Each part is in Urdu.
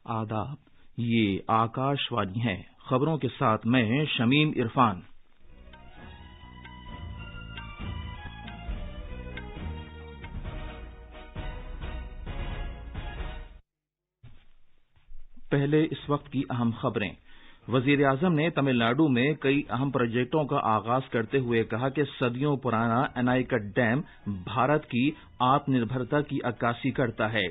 آداب، یہ آکاش وانی ہے۔ خبروں کے ساتھ میں شمیم عرفان۔ پہلے اس وقت کی اہم خبریں۔ وزیر اعظم نے تمل ناڈو میں کئی اہم پروجیکٹوں کا آغاز کرتے ہوئے کہا کہ صدیوں پرانا انائیکٹ ڈیم بھارت کی آتم نربھرتا کی عکاسی کرتا ہے۔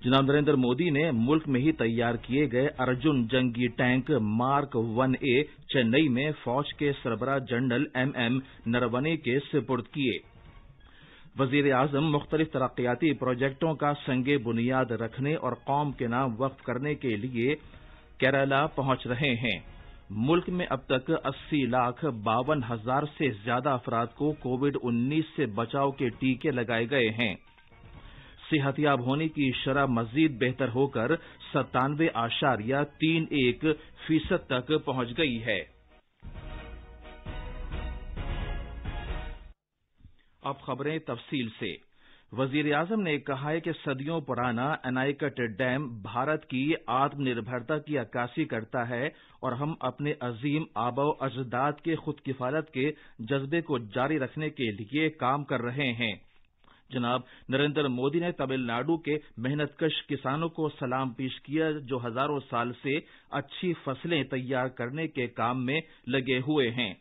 جناب نریندر مودی نے ملک میں ہی تیار کیے گئے ارجن جنگی ٹینک مارک 1A چنئی میں فوج کے سربراہ جنرل MM نرونے کے سپرد کیے۔ وزیر اعظم مختلف ترقیاتی پروجیکٹوں کا سنگ بنیاد رکھنے اور قوم کے نام وقف کرنے کے لیے کیرالہ پہنچ رہے ہیں۔ ملک میں اب تک 80,52,000 سے زیادہ افراد کو کووڈ-19 سے بچاؤ کے ٹیکے لگائے گئے ہیں۔ صحت یاب ہونے کی شرح مزید بہتر ہو کر 97.31% تک پہنچ گئی ہے۔ اب خبریں تفصیل سے۔ وزیر اعظم نے کہا ہے کہ صدیوں پرانا انائیکٹ ڈیم بھارت کی آتم نربھرتا کی عکاسی کرتا ہے اور ہم اپنے عظیم آباء و اجداد کے خود کفالت کے جذبے کو جاری رکھنے کے لیے کام کر رہے ہیں۔ جناب نریندر مودی نے تمل ناڈو کے محنت کش کسانوں کو سلام پیش کیا جو ہزاروں سال سے اچھی فصلیں تیار کرنے کے کام میں لگے ہوئے ہیں۔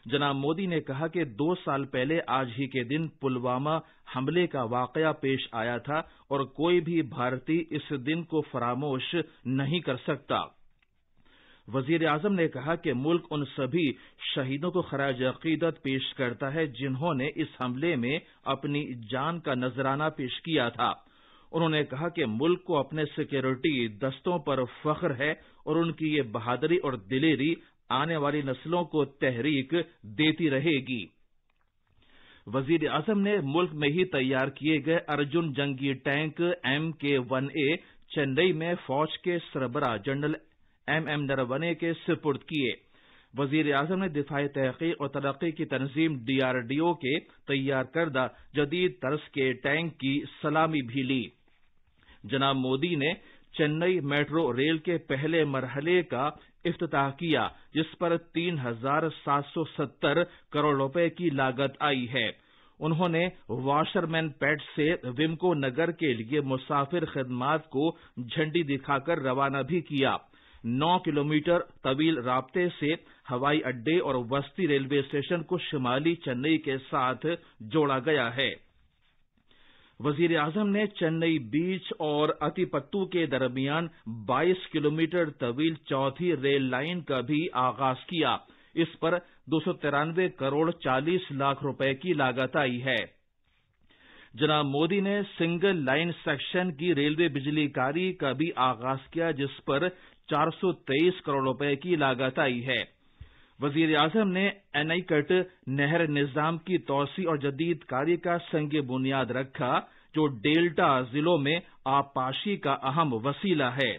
جناب مودی نے کہا کہ 2 سال پہلے آج ہی کے دن پلوامہ حملے کا واقعہ پیش آیا تھا اور کوئی بھی بھارتی اس دن کو فراموش نہیں کر سکتا۔ وزیر اعظم نے کہا کہ ملک ان سبھی شہیدوں کو خراج عقیدت پیش کرتا ہے جنہوں نے اس حملے میں اپنی جان کا نذرانہ پیش کیا تھا۔ انہوں نے کہا کہ ملک کو اپنے سیکورٹی دستوں پر فخر ہے اور ان کی یہ بہادری اور دلیری آنے والی نسلوں کو تحریک دیتی رہے گی۔ وزیر اعظم نے ملک میں ہی تیار کیے گئے ارجن جنگی ٹینک MK1A چنئی میں فوج کے سربراہ جنرل MM نرونے کے سپرد کیے۔ وزیر اعظم نے دفاعی تحقیق اور ترقی کی تنظیم DRDO کے تیار کردہ جدید طرز کے ٹینک کی سلامی بھی لی۔ جناب مودی نے چنئی میٹرو ریل کے پہلے مرحلے کا افتتاح کیا جس پر 3,770 کروڑ روپے کی لاگت آئی ہے۔ انہوں نے واشرمین پیٹ سے ومکو نگر کے لیے مسافر خدمات کو جھنڈی دکھا کر روانہ بھی کیا۔ 9 کلومیٹر طویل رابطے سے ہوائی اڈے اور وسطی ریلوے اسٹیشن کو شمالی چنئی کے ساتھ جوڑا گیا ہے۔ وزیر اعظم نے چنئی بیچ اور اتی پتو کے درمیان 22 کلومیٹر طویل چوتھی ریل لائن کا بھی آغاز کیا۔ اس پر 293 کروڑ 40 لاکھ روپے کی لاگت آئی ہے۔ جناب مودی نے سنگل لائن سیکشن کی ریلوے بجلی کاری کا بھی آغاز کیا جس پر 423 کروڑ روپے کی لاگت آئی ہے۔ وزیر اعظم نے انائیکٹ نہر نظام کی توسیع اور جدید کاری کا سنگ بنیاد رکھا جو ڈیلٹا ضلعوں میں آبپاشی کا اہم وسیلہ ہے۔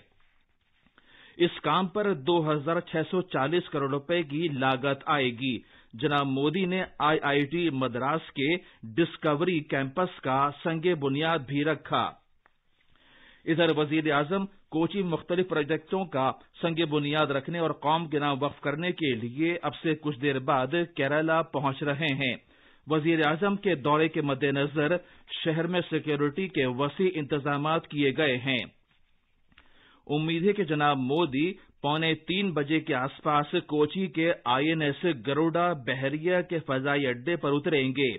اس کام پر 2,640 کروڑ روپے کی لاگت آئے گی۔ جناب مودی نے IIT مدراس کے ڈسکوری کیمپس کا سنگ بنیاد بھی رکھا۔ ادھر وزیر اعظم کوچی مختلف پروجیکٹوں کا سنگ بنیاد رکھنے اور قوم کے نام وقف کرنے کے لیے اب سے کچھ دیر بعد کیرالہ پہنچ رہے ہیں۔ وزیر اعظم کے دورے کے مد نظر شہر میں سیکورٹی کے وسیع انتظامات کیے گئے ہیں۔ امید ہے کہ جناب مودی 2:45 بجے کے آس پاس کوچی کے INS گروڈا بحریہ کے فضائی اڈے پر اتریں گے۔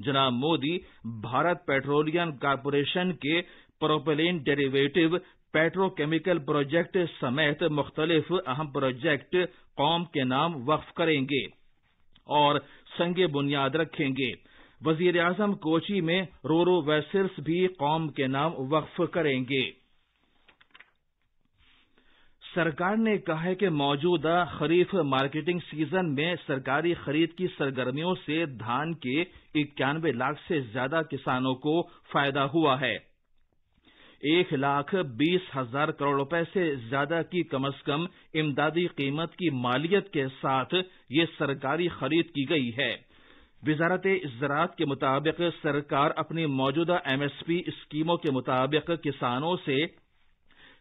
جناب مودی بھارت پیٹرولیم کارپوریشن کے پروپیلین ڈیریویٹو پیٹرو کیمیکل پروجیکٹ سمیت مختلف اہم پروجیکٹ قوم کے نام وقف کریں گے اور سنگ بنیاد رکھیں گے۔ وزیر اعظم کوچی میں رورو ویسلز بھی قوم کے نام وقف کریں گے۔ سرکار نے کہا ہے کہ موجودہ خریف مارکیٹنگ سیزن میں سرکاری خرید کی سرگرمیوں سے دھان کے 91 لاکھ سے زیادہ کسانوں کو فائدہ ہوا ہے۔ 1,20,000 کروڑ روپے سے زیادہ کی کم از کم امدادی قیمت کی مالیت کے ساتھ یہ سرکاری خرید کی گئی ہے۔ وزارت زراعت کے مطابق سرکار اپنی موجودہ MSP اسکیموں کے مطابق کسانوں سے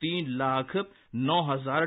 3,09,000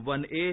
1A